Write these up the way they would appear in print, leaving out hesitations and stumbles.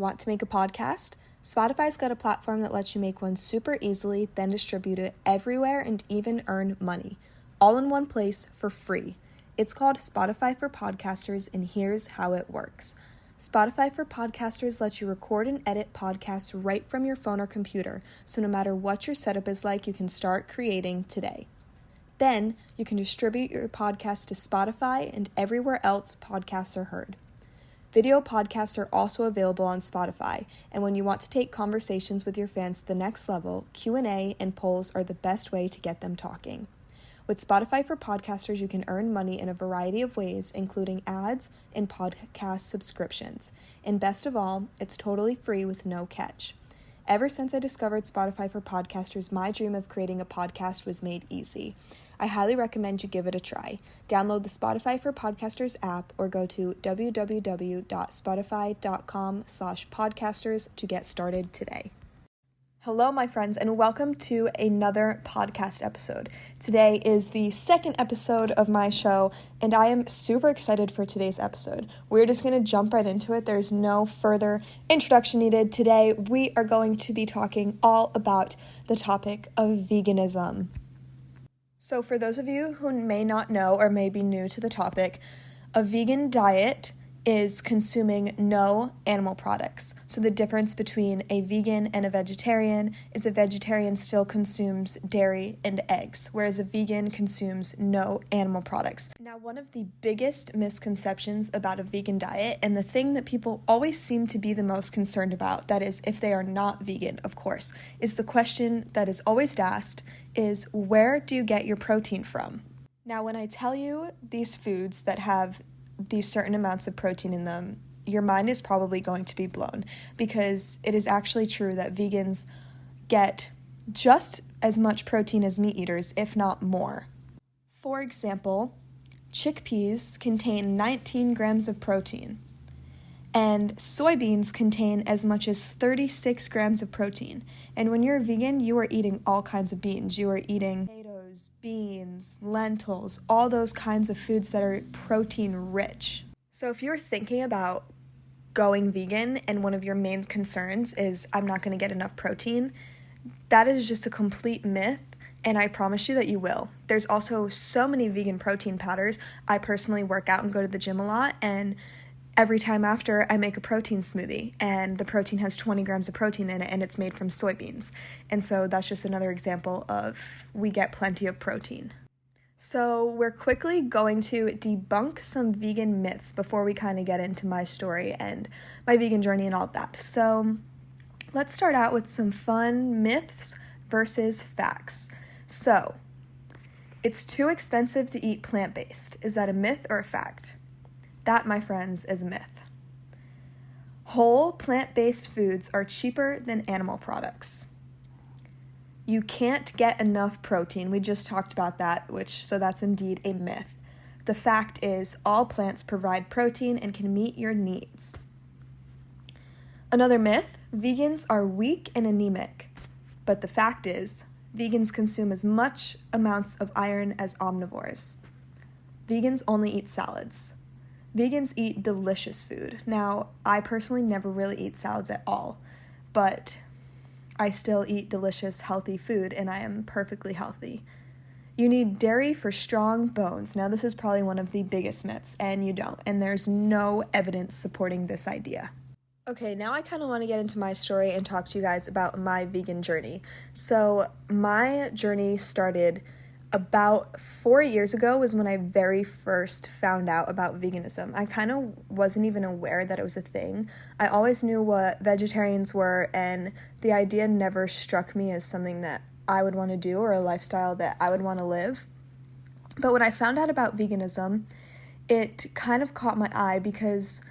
Want to make a podcast? Spotify's got a platform that lets you make one super easily, then distribute it everywhere and even earn money, all in one place for free. It's called Spotify for Podcasters, and here's how it works. Spotify for Podcasters lets you record and edit podcasts right from your phone or computer, so no matter what your setup is like, you can start creating today. Then, you can distribute your podcast to Spotify and everywhere else podcasts are heard. Video podcasts are also available on Spotify, and when you want to take conversations with your fans to the next level, Q&A and polls are the best way to get them talking. With Spotify for Podcasters, you can earn money in a variety of ways, including ads and podcast subscriptions. And best of all, it's totally free with no catch. Ever since I discovered Spotify for Podcasters, my dream of creating a podcast was made easy. I highly recommend you give it a try. Download the Spotify for Podcasters app or go to www.spotify.com/podcasters to get started today. Hello, my friends, and welcome to another podcast episode. Today is the second episode of my show, and I am super excited for today's episode. We're just going to jump right into it. There's no further introduction needed. Today, we are going to be talking all about the topic of veganism. So for those of you who may not know or may be new to the topic, a vegan diet is consuming no animal products. So the difference between a vegan and a vegetarian is a vegetarian still consumes dairy and eggs, whereas a vegan consumes no animal products. Now, one of the biggest misconceptions about a vegan diet, and the thing that people always seem to be the most concerned about, that is if they are not vegan, of course, is the question that is always asked is, where do you get your protein from? Now, when I tell you these foods that have these certain amounts of protein in them, your mind is probably going to be blown, because it is actually true that vegans get just as much protein as meat eaters, if not more. For example, chickpeas contain 19 grams of protein, and soybeans contain as much as 36 grams of protein. And when you're a vegan, you are eating all kinds of beans. You are eating potatoes, beans, lentils, all those kinds of foods that are protein rich. So if you're thinking about going vegan and one of your main concerns is, I'm not going to get enough protein, that is just a complete myth, and I promise you that you will. There's also so many vegan protein powders. I personally work out and go to the gym a lot, and every time after, I make a protein smoothie, and the protein has 20 grams of protein in it, and it's made from soybeans. And so that's just another example of we get plenty of protein. So we're quickly going to debunk some vegan myths before we kind of get into my story and my vegan journey and all of that. So let's start out with some fun myths versus facts. So, it's too expensive to eat plant-based. Is that a myth or a fact? That, my friends, is a myth. Whole plant-based foods are cheaper than animal products. You can't get enough protein. We just talked about that, so that's indeed a myth. The fact is, all plants provide protein and can meet your needs. Another myth, vegans are weak and anemic. But the fact is, vegans consume as much amounts of iron as omnivores. Vegans only eat salads. Vegans eat delicious food. Now, I personally never really eat salads at all, but I still eat delicious, healthy food, and I am perfectly healthy. You need dairy for strong bones. Now, this is probably one of the biggest myths, and you don't, and there's no evidence supporting this idea. Okay, now I kind of want to get into my story and talk to you guys about my vegan journey. So, my journey started about 4 years ago was when I very first found out about veganism. I kind of wasn't even aware that it was a thing. I always knew what vegetarians were, and the idea never struck me as something that I would want to do or a lifestyle that I would want to live. But when I found out about veganism, it kind of caught my eye because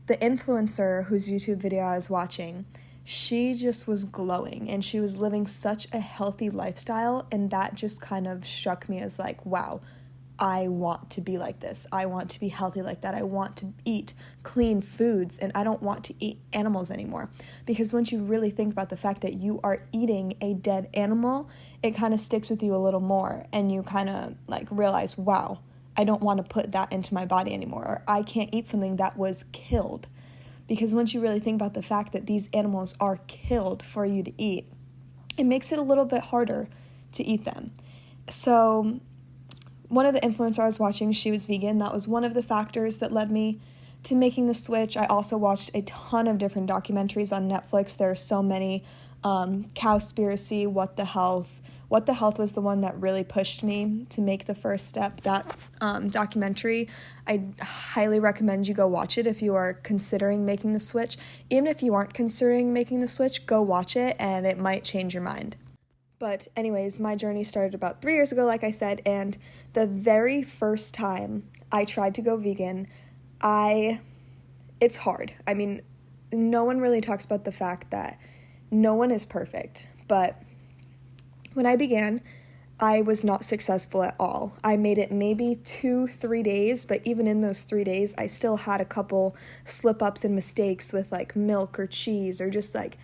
the influencer whose YouTube video I was watching, she just was glowing, and she was living such a healthy lifestyle, and that just kind of struck me as like, wow, I want to be like this. I want to be healthy like that. I want to eat clean foods, and I don't want to eat animals anymore. Because once you really think about the fact that you are eating a dead animal, it kind of sticks with you a little more, and you kind of like realize, wow, I don't want to put that into my body anymore, or I can't eat something that was killed. because once you really think about the fact that these animals are killed for you to eat, it makes it a little bit harder to eat them. So one of the influencers I was watching, she was vegan. That was one of the factors that led me to making the switch. I also watched a ton of different documentaries on Netflix. There are so many. Cowspiracy, What the Health. What the Health was the one that really pushed me to make the first step. That documentary, I highly recommend you go watch it if you are considering making the switch. Even if you aren't considering making the switch, go watch it and it might change your mind. But anyways, my journey started about 3 years ago, like I said, and the very first time I tried to go vegan, it's hard. I mean, no one really talks about the fact that no one is perfect, but when I began, I was not successful at all. I made it maybe 2-3 days, but even in those 3 days, I still had a couple slip-ups and mistakes with like milk or cheese or just like,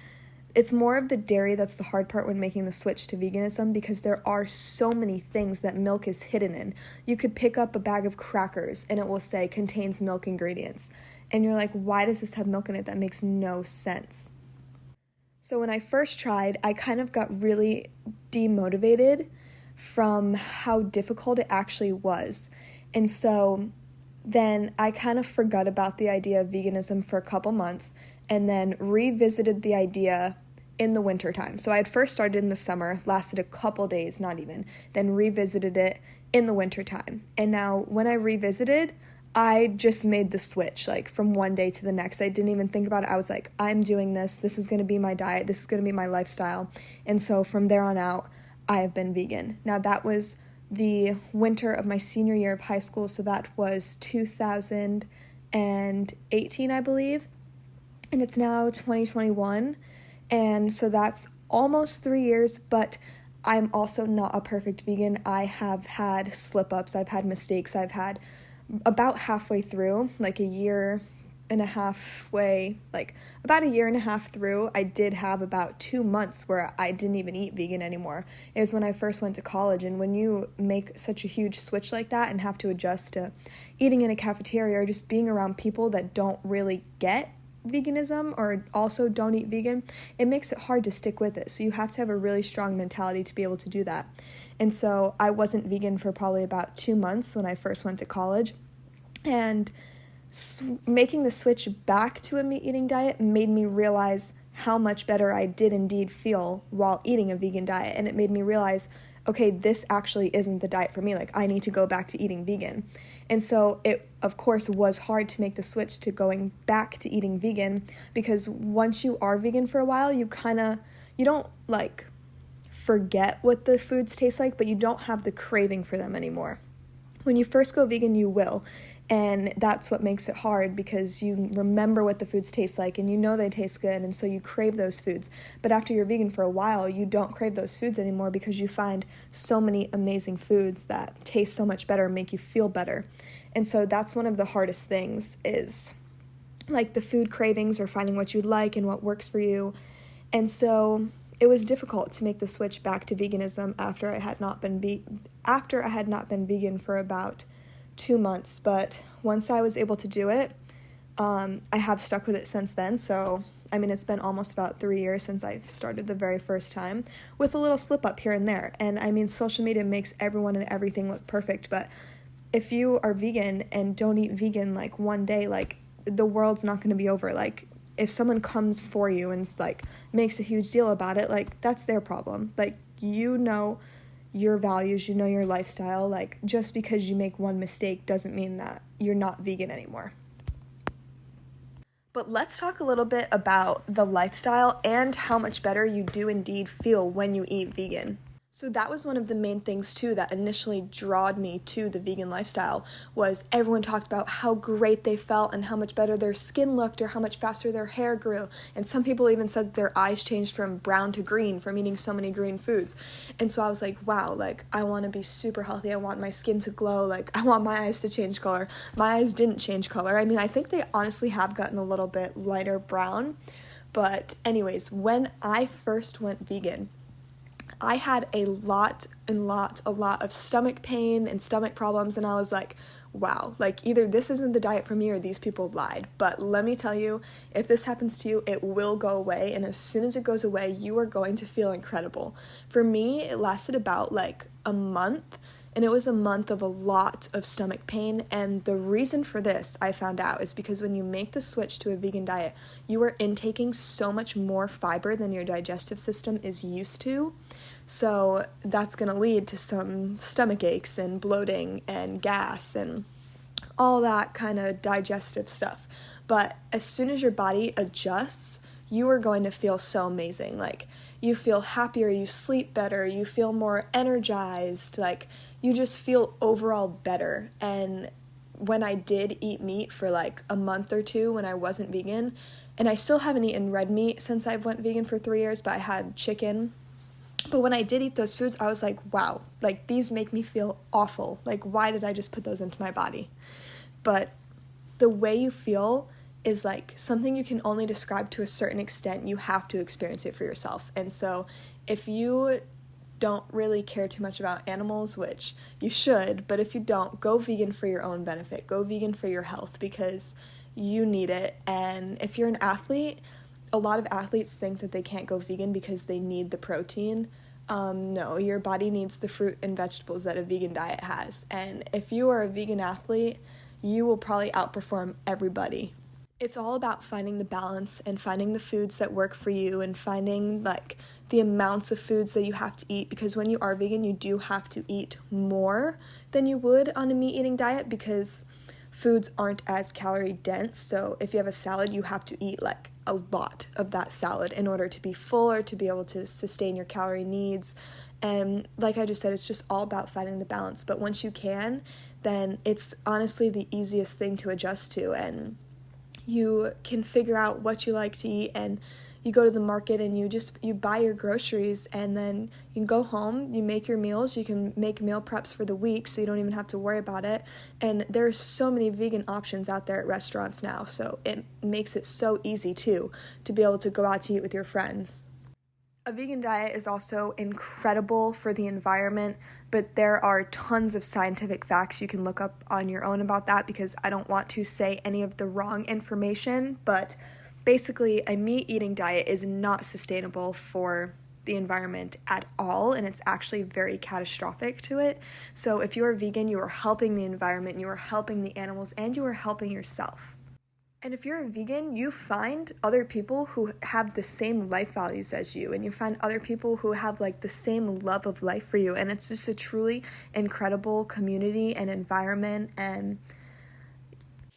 it's more of the dairy that's the hard part when making the switch to veganism, because there are so many things that milk is hidden in. You could pick up a bag of crackers and it will say contains milk ingredients. And you're like, why does this have milk in it? That makes no sense. So when I first tried, I kind of got really demotivated from how difficult it actually was. And so then I kind of forgot about the idea of veganism for a couple months and then revisited the idea in the wintertime. So I had first started in the summer, lasted a couple days, not even, then revisited it in the wintertime. And now when I revisited, I just made the switch, like, from one day to the next. I didn't even think about it. I was like, I'm doing this. This is going to be my diet. This is going to be my lifestyle. And so from there on out, I have been vegan. Now, that was the winter of my senior year of high school, so that was 2018, I believe. And it's now 2021. And so that's almost 3 years, but I'm also not a perfect vegan. I have had slip-ups. I've had mistakes. I've had about halfway through, about a year and a half through, I did have about 2 months where I didn't even eat vegan anymore. It was when I first went to college, and when you make such a huge switch like that and have to adjust to eating in a cafeteria or just being around people that don't really get veganism or also don't eat vegan, it makes it hard to stick with it. So you have to have a really strong mentality to be able to do that. And so I wasn't vegan for probably about 2 months when I first went to college, and making the switch back to a meat-eating diet made me realize how much better I did indeed feel while eating a vegan diet. And it made me realize, okay, this actually isn't the diet for me. Like, I need to go back to eating vegan. And so it, of course, was hard to make the switch to going back to eating vegan, because once you are vegan for a while, you don't, like, forget what the foods taste like, but you don't have the craving for them anymore. When you first go vegan, you will. And that's what makes it hard, because you remember what the foods taste like and you know they taste good, and so you crave those foods. But after you're vegan for a while, you don't crave those foods anymore, because you find so many amazing foods that taste so much better and make you feel better. And so that's one of the hardest things, is like the food cravings or finding what you like and what works for you. And so it was difficult to make the switch back to veganism after I had not been vegan for about 2 months. But once I was able to do it, I have stuck with it since then. So, I mean, it's been almost about 3 years since I started the very first time, with a little slip up here and there. And I mean, social media makes everyone and everything look perfect, but if you are vegan and don't eat vegan like one day, like, the world's not going to be over. Like, if someone comes for you and like makes a huge deal about it, like, that's their problem. Like, you know your values, you know your lifestyle. Like, just because you make one mistake doesn't mean that you're not vegan anymore. But let's talk a little bit about the lifestyle and how much better you do indeed feel when you eat vegan. So that was one of the main things too that initially drawed me to the vegan lifestyle, was everyone talked about how great they felt and how much better their skin looked or how much faster their hair grew. And some people even said that their eyes changed from brown to green from eating so many green foods. And so I was like, wow, like, I want to be super healthy. I want my skin to glow. Like, I want my eyes to change color. My eyes didn't change color. I mean, I think they honestly have gotten a little bit lighter brown. But anyways, when I first went vegan, I had a lot of stomach pain and stomach problems, and I was like, wow, like either this isn't the diet for me or these people lied. But let me tell you, if this happens to you, it will go away. And as soon as it goes away, you are going to feel incredible. For me, it lasted about like a month. And it was a month of a lot of stomach pain, and the reason for this, I found out, is because when you make the switch to a vegan diet, you are intaking so much more fiber than your digestive system is used to, so that's going to lead to some stomach aches and bloating and gas and all that kind of digestive stuff. But as soon as your body adjusts, you are going to feel so amazing. Like, you feel happier, you sleep better, you feel more energized, like, you just feel overall better. And when I did eat meat for like a month or two when I wasn't vegan, and I still haven't eaten red meat since I went vegan for 3 years, but I had chicken. But when I did eat those foods, I was like, wow, like these make me feel awful. Like, why did I just put those into my body? But the way you feel is like something you can only describe to a certain extent. You have to experience it for yourself. And so if you don't really care too much about animals, which you should, but if you don't, go vegan for your own benefit. Go vegan for your health because you need it. And if you're an athlete, a lot of athletes think that they can't go vegan because they need the protein. No, your body needs the fruit and vegetables that a vegan diet has. And if you are a vegan athlete, you will probably outperform everybody. It's all about finding the balance and finding the foods that work for you and finding like the amounts of foods that you have to eat, because when you are vegan, you do have to eat more than you would on a meat-eating diet because foods aren't as calorie dense. So if you have a salad, you have to eat like a lot of that salad in order to be full or to be able to sustain your calorie needs. And like I just said, it's just all about finding the balance. But once you can, then it's honestly the easiest thing to adjust to, and you can figure out what you like to eat, and you go to the market and you buy your groceries, and then you can go home, you make your meals, you can make meal preps for the week so you don't even have to worry about it. And there's so many vegan options out there at restaurants now, so it makes it so easy too to be able to go out to eat with your friends. A vegan diet is also incredible for the environment, but there are tons of scientific facts you can look up on your own about that because I don't want to say any of the wrong information, but basically a meat-eating diet is not sustainable for the environment at all, and it's actually very catastrophic to it. So if you are vegan, you are helping the environment, you are helping the animals, and you are helping yourself. And if you're a vegan, you find other people who have the same life values as you, and you find other people who have like the same love of life for you, and it's just a truly incredible community and environment. And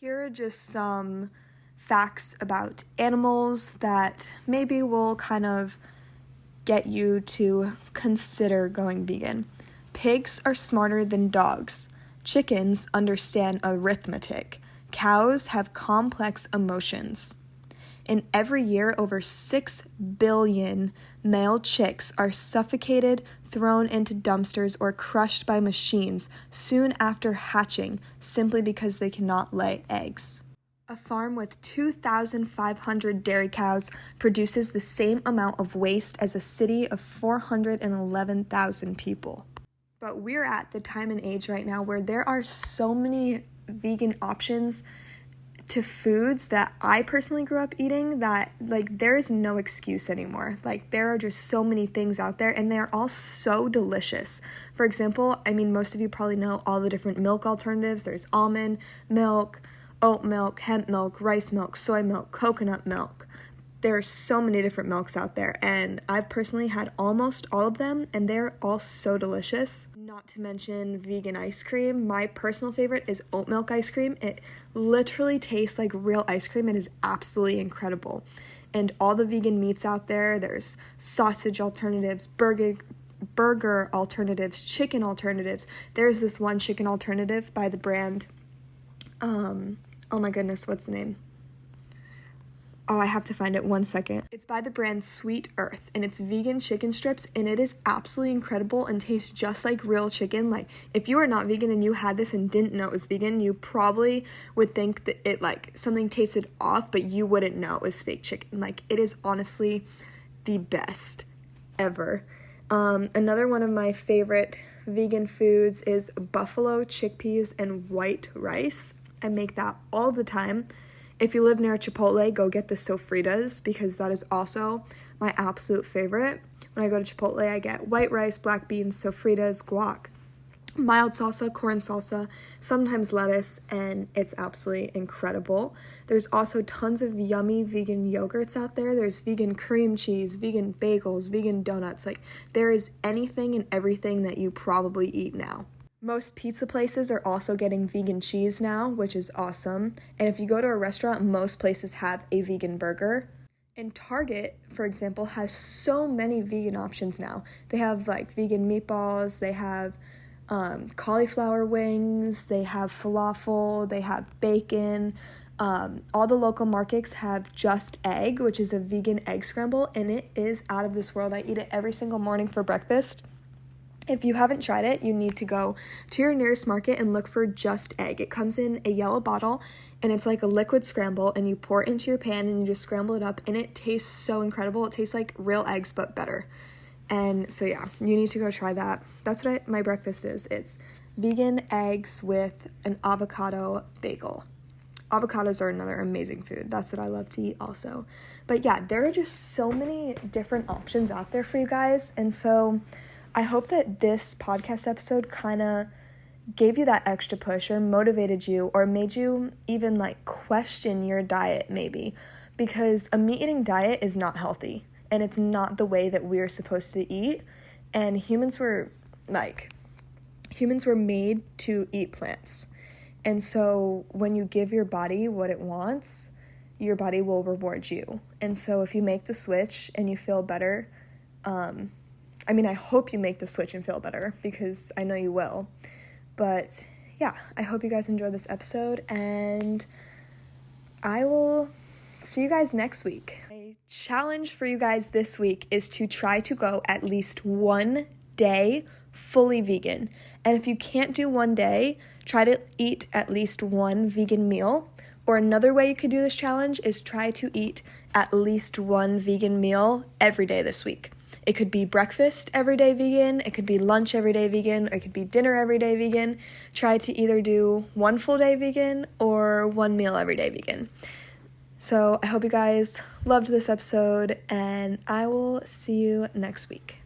here are just some facts about animals that maybe will kind of get you to consider going vegan. Pigs are smarter than dogs. Chickens understand arithmetic. Cows have complex emotions. And every year, over 6 billion male chicks are suffocated, thrown into dumpsters, or crushed by machines soon after hatching simply because they cannot lay eggs. A farm with 2,500 dairy cows produces the same amount of waste as a city of 411,000 people. But we're at the time and age right now where there are so many vegan options to foods that I personally grew up eating that like there is no excuse anymore. Like there are just so many things out there and they're all so delicious. For example, I mean, most of you probably know all the different milk alternatives. There's almond milk, oat milk, hemp milk, rice milk, soy milk, coconut milk. There are so many different milks out there, and I've personally had almost all of them, and they're all so delicious. Not to mention vegan ice cream. My personal favorite is oat milk ice cream. It literally tastes like real ice cream. It is absolutely incredible. And all the vegan meats out there, there's sausage alternatives, burger alternatives, chicken alternatives. There's this one chicken alternative by the brand, oh my goodness, what's the name? Oh, I have to find it, 1 second. It's by the brand Sweet Earth, and it's vegan chicken strips, and it is absolutely incredible and tastes just like real chicken. Like, if you are not vegan and you had this and didn't know it was vegan, you probably would think that it, like, something tasted off, but you wouldn't know it was fake chicken. Like, it is honestly the best ever. Another one of my favorite vegan foods is buffalo chickpeas and white rice. I make that all the time. If you live near Chipotle, go get the sofritas because that is also my absolute favorite. When I go to Chipotle, I get white rice, black beans, sofritas, guac, mild salsa, corn salsa, sometimes lettuce, and it's absolutely incredible. There's also tons of yummy vegan yogurts out there. There's vegan cream cheese, vegan bagels, vegan donuts. Like, there is anything and everything that you probably eat now. Most pizza places are also getting vegan cheese now, which is awesome. And if you go to a restaurant, most places have a vegan burger. And Target, for example, has so many vegan options now. They have like vegan meatballs, they have cauliflower wings, they have falafel, they have bacon. All the local markets have Just Egg, which is a vegan egg scramble, and it is out of this world. I eat it every single morning for breakfast. If you haven't tried it, you need to go to your nearest market and look for Just Egg. It comes in a yellow bottle, and it's like a liquid scramble, and you pour it into your pan, and you just scramble it up, and it tastes so incredible. It tastes like real eggs, but better. And so yeah, you need to go try that. That's what my breakfast is. It's vegan eggs with an avocado bagel. Avocados are another amazing food. That's what I love to eat also. But yeah, there are just so many different options out there for you guys. And so I hope that this podcast episode kind of gave you that extra push or motivated you or made you even like question your diet maybe, because a meat-eating diet is not healthy. And it's not the way that we're supposed to eat. And humans were made to eat plants. And so when you give your body what it wants, your body will reward you. And so if you make the switch and you feel better, I hope you make the switch and feel better because I know you will. But yeah, I hope you guys enjoyed this episode, and I will see you guys next week. My challenge for you guys this week is to try to go at least one day fully vegan. And if you can't do one day, try to eat at least one vegan meal. Or another way you could do this challenge is try to eat at least one vegan meal every day this week. It could be breakfast every day vegan, it could be lunch every day vegan, or it could be dinner every day vegan. Try to either do one full day vegan or one meal every day vegan. So I hope you guys loved this episode, and I will see you next week.